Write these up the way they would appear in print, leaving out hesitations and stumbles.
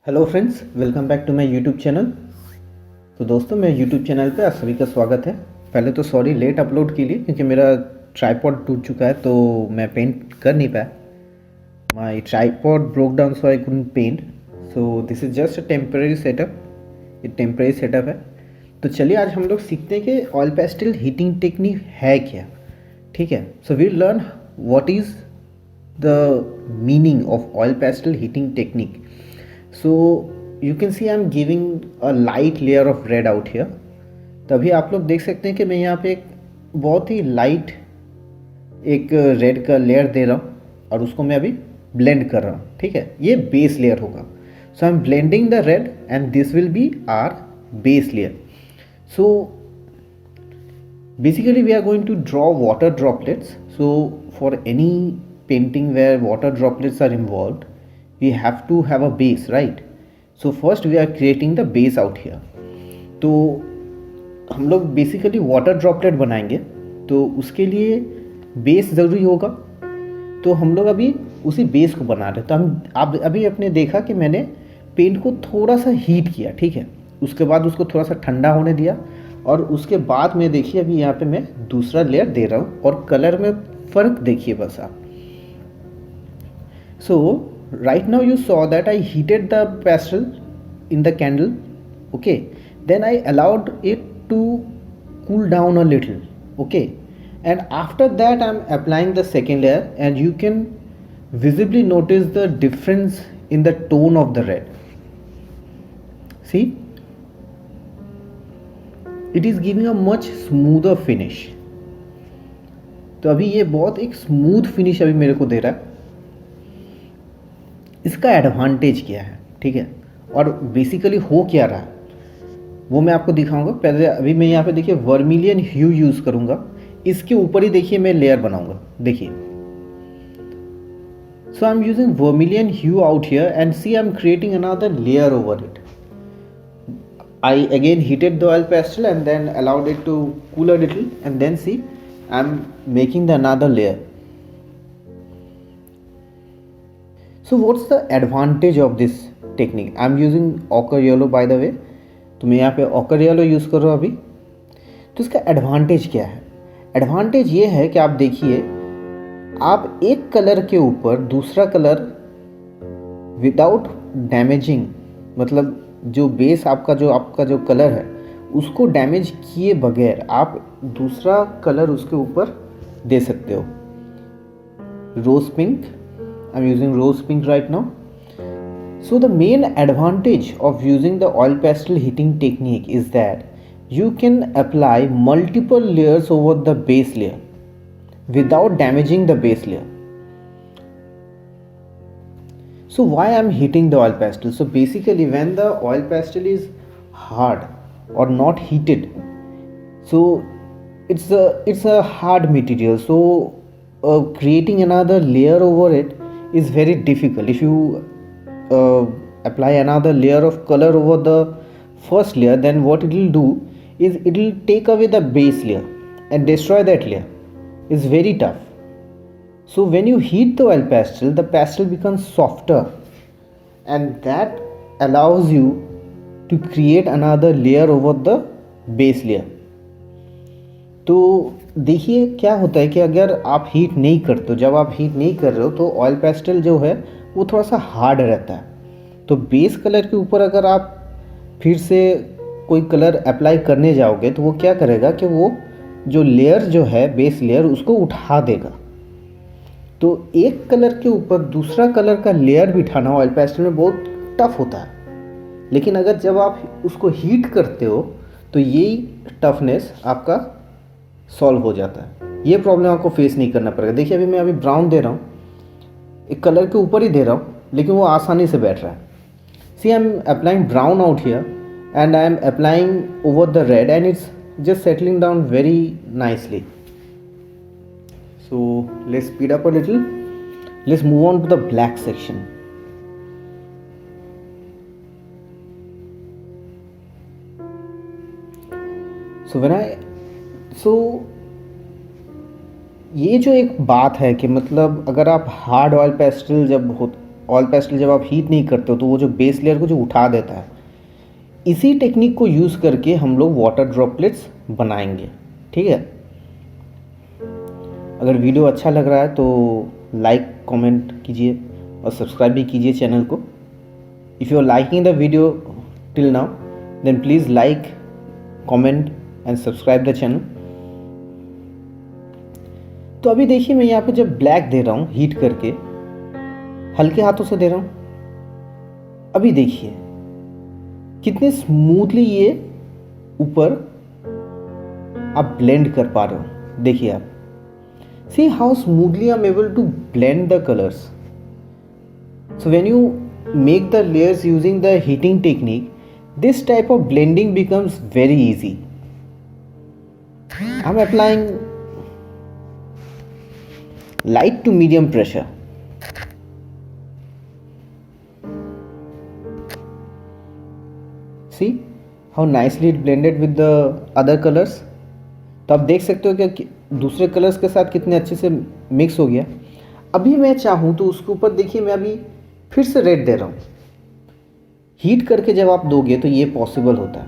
Hello friends, welcome back to my YouTube channel. तो दोस्तों, मेरे यूट्यूब चैनल पे आप सभी का स्वागत है। पहले तो सॉरी लेट अपलोड के लिए, क्योंकि मेरा ट्राइपॉड टूट चुका है तो मैं पेंट कर नहीं पाया। My tripod broke down so I couldn't paint. So this is just a temporary setup. ये टेम्परेरी सेटअप है। तो चलिए आज हम लोग सीखते हैं कि ऑयल पेस्टल हीटिंग टेक्निक है क्या। ठीक है, so we learn what is the meaning of oil pastel heating technique. So you can see I'm giving a light layer of red out here. तभी आप लोग देख सकते हैं कि मैं यहाँ पे एक बहुत ही लाइट एक रेड का लेयर दे रहा हूँ और उसको मैं अभी ब्लेंड कर रहा हूँ. ठीक है, ये बेस लेयर होगा. So I am blending the red and this will be our base layer. So basically we are going to draw water droplets. So for any painting where water droplets are involved, we have to have a base, right? So first we are creating the base out here. तो हम लोग basically water droplet बनाएंगे तो उसके लिए base ज़रूरी होगा. तो हम लोग अभी उसी बेस को बना रहे. तो हम आप अभी आपने देखा कि मैंने पेंट को थोड़ा सा हीट किया. ठीक है, उसके बाद उसको थोड़ा सा ठंडा होने दिया और उसके बाद में देखिए अभी यहाँ पे मैं दूसरा लेयर दे रहा हूँ और कलर में फ़र्क देखिए बस आप. सो right now you saw that I heated the pastel in the candle. Okay, then I allowed it to cool down a little. Okay, and after that I'm applying the second layer and you can visibly notice the difference in the tone of the red. See, it is giving a much smoother finish. तो अभी ये बहुत एक smooth finish अभी मेरे को दे रहा है. इसका एडवांटेज क्या है, ठीक है, और बेसिकली हो क्या रहा है वो मैं आपको दिखाऊंगा. पहले अभी मैं यहाँ पे देखिए वर्मिलियन ह्यू यूज़ करूँगा. इसके ऊपर ही देखिए मैं लेयर बनाऊंगा. देखिए, so I am using vermilion hue out here and see I am creating another layer over it. I again heated the oil pastel and then allowed it to cool a little and then see I am making the another layer. So what's the advantage of this technique? I am using ochre yellow by the way. तो मैं यहाँ पे ochre yellow use कर रहा हूँ अभी. तो इसका एडवांटेज क्या है? एडवांटेज ये है कि आप देखिए, आप एक कलर के ऊपर दूसरा कलर विदाउट डैमेजिंग, मतलब जो बेस आपका जो कलर है उसको डैमेज किए बगैर आप दूसरा कलर उसके ऊपर दे सकते हो. Rose pink, I am using rose pink right now. So the main advantage of using the oil pastel heating technique is that you can apply multiple layers over the base layer without damaging the base layer. So why I am heating the oil pastel? So basically when the oil pastel is hard or not heated, so it's a hard material, so creating another layer over it is very difficult. If you apply another layer of color over the first layer, then what it will do is it will take away the base layer and destroy that layer. It's very tough. So when you heat the oil pastel, the pastel becomes softer and that allows you to create another layer over the base layer. तो देखिए क्या होता है कि अगर आप heat नहीं करते हो, जब आप हीट नहीं कर रहे हो तो ऑयल पेस्टल जो है वो थोड़ा सा हार्ड रहता है. तो बेस कलर के ऊपर अगर आप फिर से कोई कलर अप्लाई करने जाओगे तो वो क्या करेगा कि वो जो लेयर जो है बेस लेयर उसको उठा देगा. तो एक कलर के ऊपर दूसरा कलर का लेयर बिठाना ऑयल पेस्टल में बहुत टफ होता है. लेकिन अगर जब आप उसको हीट करते हो तो यही टफनेस आपका सॉल्व हो जाता है. ये प्रॉब्लम आपको फेस नहीं करना पड़ेगा. देखिए मैं अभी ब्राउन दे रहा हूँ, एक कलर के ऊपर ही दे रहा हूँ लेकिन वो आसानी से बैठ रहा है. See I am applying brown out here and I am applying over the red and it's just settling down very nicely. So let's speed up a little. Let's move on to the black section. So ये जो एक बात है कि मतलब अगर आप hard oil pastel जब ऑयल पेस्टल जब आप हीट नहीं करते हो तो वो जो बेस लेयर को जो उठा देता है, इसी टेक्निक को यूज़ करके हम लोग वाटर ड्रॉपलेट्स बनाएंगे। ठीक है, अगर वीडियो अच्छा लग रहा है तो लाइक कमेंट कीजिए और सब्सक्राइब भी कीजिए चैनल को। If you are liking the video till now then please like, comment and subscribe the channel. तो अभी देखिए मैं यहाँ पे जब ब्लैक दे रहा हूँ हीट करके, हल्के हाथों से दे रहा हूँ, अभी देखिए कितने स्मूथली ये ऊपर आप ब्लेंड कर पा रहे हो। देखिए आप, see how smoothly I am able to blend the colours. So when you make the layers using the heating technique, this type of blending becomes very easy. I'm applying light to medium pressure. See how nicely it blended with the other colors. तो आप देख सकते हो कि दूसरे colours के साथ कितने अच्छे से मिक्स हो गया। अभी मैं चाहूँ तो उसके ऊपर देखिए मैं अभी फिर से रेड दे रहा हूँ। हीट करके जब आप दोगे तो ये पॉसिबल होता है।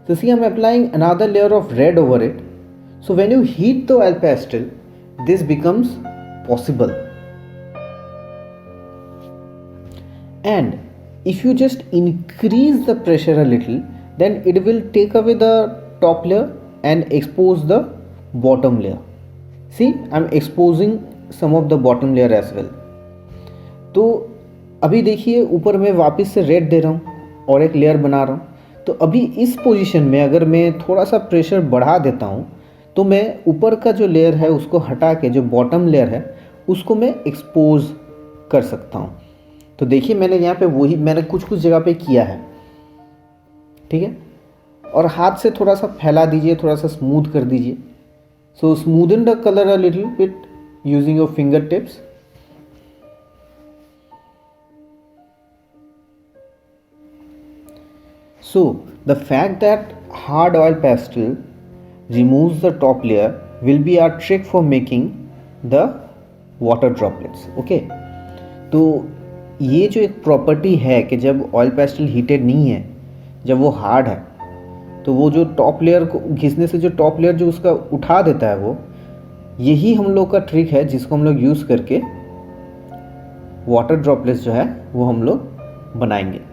तो see I am applying another layer of red over it. So when you heat the oil pastel this becomes possible. And if you just increase the pressure a little then it will take away the top layer and expose the bottom layer. See I am exposing some of the bottom layer as well. तो अभी देखिए ऊपर मैं वापस से red दे रहा हूँ और एक लेयर बना रहा हूँ। तो अभी इस पोजीशन में अगर मैं थोड़ा सा प्रेशर बढ़ा देता हूँ तो मैं ऊपर का जो लेयर है उसको हटा के जो बॉटम लेयर है उसको मैं एक्सपोज कर सकता हूँ। तो देखिए मैंने यहाँ पे वही मैंने कुछ कुछ जगह पे किया है। ठीक है, और हाथ से थोड़ा सा फैला दीजिए, थोड़ा सा स्मूथ कर दीजिए। So smoothen the colour a little bit using your finger tips. So the fact that hard oil pastel removes the top layer will be our trick for making the water droplets. Okay, तो ये जो एक property है कि जब oil pastel heated नहीं है, जब वो हार्ड है तो वो जो टॉप लेयर को घिसने से जो टॉप लेयर जो उसका उठा देता है, वो यही हम लोग का ट्रिक है जिसको हम लोग यूज़ करके वाटर ड्रॉपलेट्स जो है वो हम लोग बनाएंगे।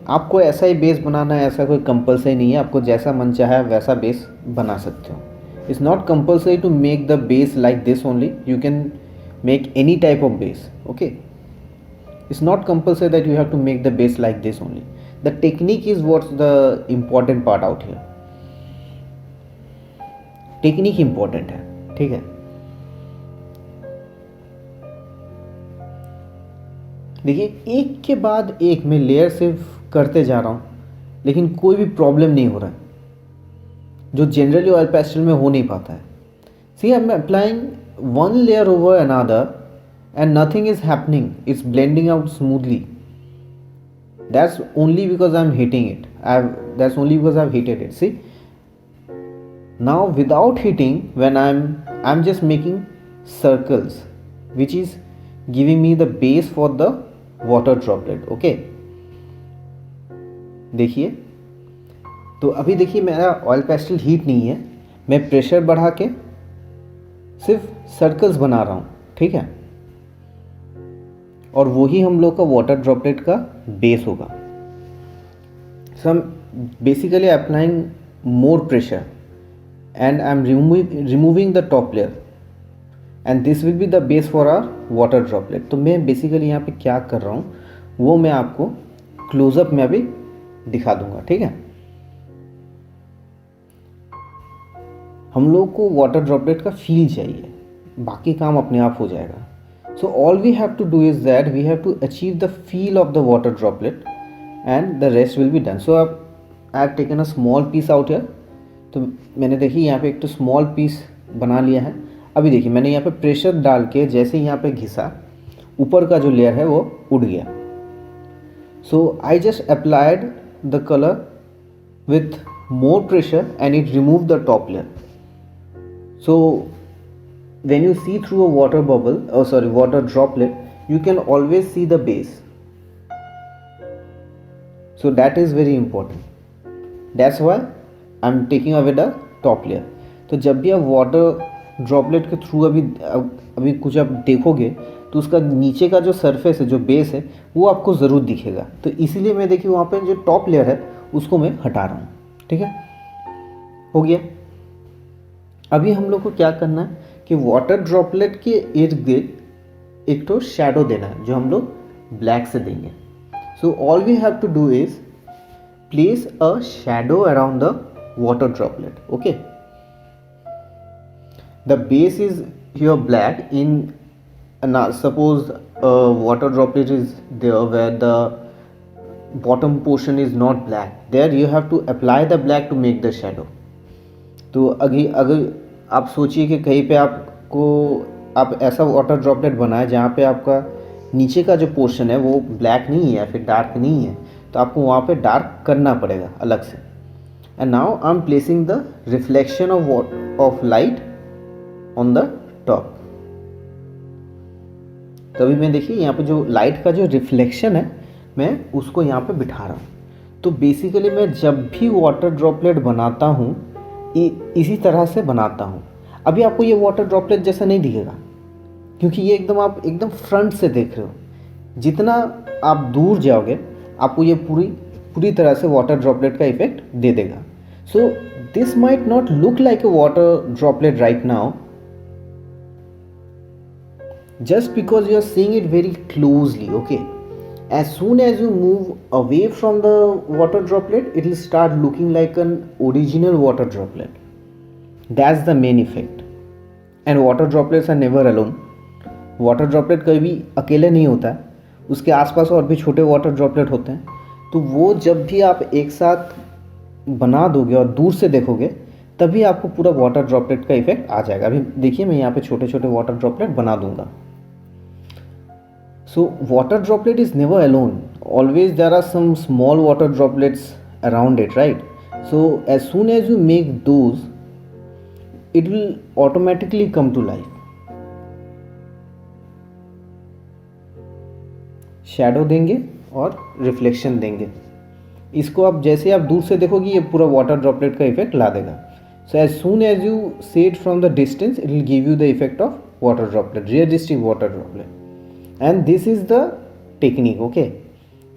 आपको ऐसा ही बेस बनाना है, ऐसा कोई कंपलसरी नहीं है। आपको जैसा मन चाहे वैसा बेस बना सकते हो। It's not compulsory to make the base like this only, you can make any type of base. Okay, it's not compulsory that you have to make the base like this only. The technique is what's the important part out here. Technique important है। ठीक है, देखिए एक के बाद एक मैं layer सिर्फ करते जा रहा हूँ लेकिन कोई भी प्रॉब्लम नहीं हो रहा है, जो जनरली ऑयल पेस्टल में हो नहीं पाता है। See I am applying one layer over another and nothing is happening, it's blending out smoothly. That's only because I am heating it. That's only because I have heated it. See now without heating when I am just making circles which is giving me the base for the water droplet. Okay, देखिए तो अभी देखिए मेरा oil pastel heat नहीं है, मैं pressure बढ़ा के सिर्फ सर्कल्स बना रहा हूँ। ठीक है, और वही हम लोग का वाटर ड्रॉपलेट का बेस होगा। So I am basically applying more pressure and I am removing the top layer and this will be the base for our water droplet. तो मैं बेसिकली यहाँ पे क्या कर रहा हूँ वो मैं आपको क्लोजअप में अभी दिखा दूंगा। ठीक है, हम लोग को वाटर ड्रॉपलेट का फील चाहिए, बाकी काम अपने आप हो जाएगा। So all we have to do is that we have to achieve the feel of the water droplet and the rest will be done. So I have taken a small piece out here. तो मैंने देखिए यहाँ पे एक तो small piece बना लिया है। अभी देखिए मैंने यहाँ पे प्रेशर डाल के जैसे ही यहाँ पे घिसा, ऊपर का जो लेयर है वो उड़ गया। So I just applied the colour with more pressure and it remove the top layer. So when you see through a water bubble, oh sorry, water droplet, you can always see the base. So that is very important. That's why I'm taking away the top layer. तो जब भी आप water droplet के through अभी कुछ आप देखोगे तो उसका नीचे का जो सरफेस है, जो बेस है, वो आपको ज़रूर दिखेगा. तो इसीलिए मैं देखिए वहाँ पे जो टॉप लेयर है उसको मैं हटा रहा हूँ. ठीक है, हो गया. अभी हम लोग को क्या करना है कि वाटर ड्रॉपलेट के इर्द गिर्द एक तो शैडो देना है जो हम लोग ब्लैक से देंगे. So all we have to do is place a shadow around the water droplet. Okay, the base is here black. In suppose water droplet is there where the bottom portion is not black, there you have to apply the black to make the shadow. तो अगर आप सोचिए कि कहीं पे आप ऐसा water droplet बनाए जहाँ पे आपका नीचे का जो पोर्शन है वो ब्लैक नहीं है, फिर डार्क नहीं है, तो आपको वहाँ पे डार्क करना पड़ेगा अलग से. And now I am placing the reflection of light on the top. तभी मैं देखिए यहाँ पे जो लाइट का जो रिफ्लेक्शन है मैं उसको यहाँ पे बिठा रहा हूँ. तो बेसिकली मैं जब भी वाटर ड्रॉपलेट बनाता हूँ इसी तरह से बनाता हूँ. अभी आपको ये वाटर ड्रॉपलेट जैसा नहीं दिखेगा क्योंकि ये आप एकदम फ्रंट से देख रहे हो. जितना आप दूर जाओगे आपको ये पूरी तरह से वाटर ड्रॉपलेट का इफेक्ट दे देगा. So this might not look like a water droplet right now, just because you are seeing it very closely. Okay, as soon as you move away from the water droplet it will start looking like an original water droplet. That's the main effect. And water droplets are never alone. water droplet कभी भी अकेले नहीं होता है, उसके आसपास और भी छोटे वाटर ड्रॉपलेट होते हैं. तो वो जब भी आप एक साथ बना दोगे और दूर से देखोगे तभी आपको पूरा वाटर ड्रॉपलेट का इफेक्ट आ जाएगा. अभी देखिए मैं यहाँ पे छोटे छोटे वाटर ड्रॉपलेट बना दूंगा. So water droplet is never alone. Always there are some small water droplets around it, right? So as soon as you make those, it will automatically come to life. Shadow देंगे और reflection देंगे. इसको आप जैसे आप दूर से देखोगे ये पूरा वाटर ड्रॉपलेट का इफेक्ट ला देगा. So as soon as you see it from the distance, it will give you the effect of water droplet, realistic water droplet. And this is the technique. Okay,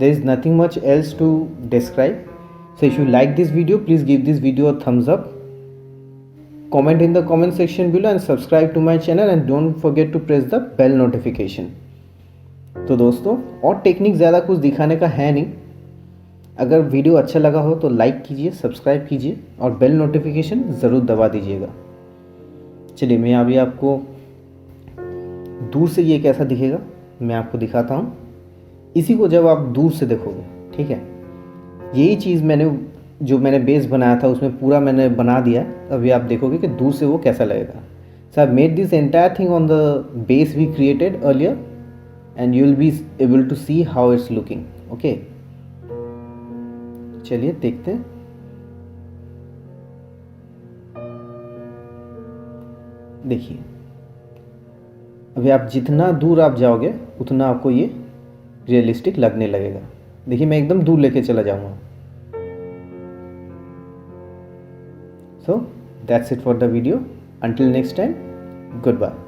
there is nothing much else to describe. So if you like this video, please give this video a thumbs up, comment in the comment section below and subscribe to my channel and don't forget to press the bell notification. तो दोस्तों और technique ज़्यादा कुछ दिखाने का है नहीं. अगर वीडियो अच्छा लगा हो तो लाइक कीजिए, सब्सक्राइब कीजिए और बेल नोटिफिकेशन ज़रूर दबा दीजिएगा. चलिए मैं अभी आपको दूर से ये कैसा दिखेगा मैं आपको दिखाता हूँ. इसी को जब आप दूर से देखोगे, ठीक है, यही चीज़ मैंने बेस बनाया था उसमें पूरा मैंने बना दिया. अभी आप देखोगे कि दूर से वो कैसा लगेगा. So I made this entire thing on the base we created earlier and you will be able to see how it's looking. Okay, चलिए देखते हैं. देखिए अभी आप जितना दूर आप जाओगे उतना आपको ये रियलिस्टिक लगने लगेगा. देखिए मैं एकदम दूर लेके चला जाऊंगा. So that's it for the video. Until next time, good bye.